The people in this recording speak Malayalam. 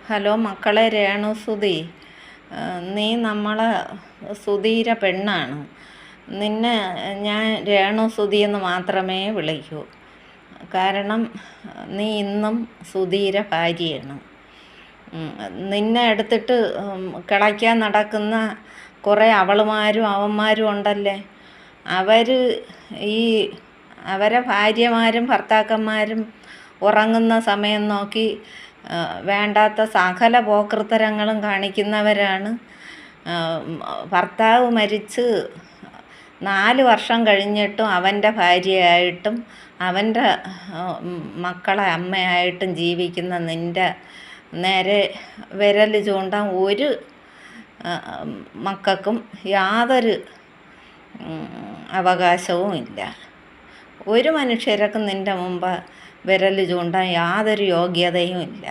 ഹലോ മക്കളെ, രേണു സുധി. നീ നമ്മളെ സുധീരെ പെണ്ണാണ്. നിന്നെ ഞാൻ രേണു സുധി എന്ന് മാത്രമേ വിളിക്കൂ. കാരണം നീ ഇന്നും സുധീരെ ഭാര്യയാണ്. നിന്നെ എടുത്തിട്ട് കിളയ്ക്കാൻ നടക്കുന്ന കുറേ അവളുമാരും അവന്മാരും ഉണ്ടല്ലേ. അവരെ ഭാര്യമാരും ഭർത്താക്കന്മാരും ഉറങ്ങുന്ന സമയം നോക്കി വേണ്ടാത്ത സകല പോക്കൃത്തരങ്ങളും കാണിക്കുന്നവരാണ്. ഭർത്താവ് മരിച്ച് 4 വർഷം കഴിഞ്ഞിട്ടും അവൻ്റെ ഭാര്യയായിട്ടും അവൻ്റെ മക്കളെ അമ്മയായിട്ടും ജീവിക്കുന്ന നിൻ്റെ നേരെ വിരൽ ചൂണ്ടാൻ ഒരു മക്കൾക്കും യാതൊരു അവകാശവും ഇല്ല. ഒരു മനുഷ്യർക്കും നിൻ്റെ മുമ്പ് വിരൽ ചൂണ്ടാൻ യാതൊരു യോഗ്യതയും ഇല്ല.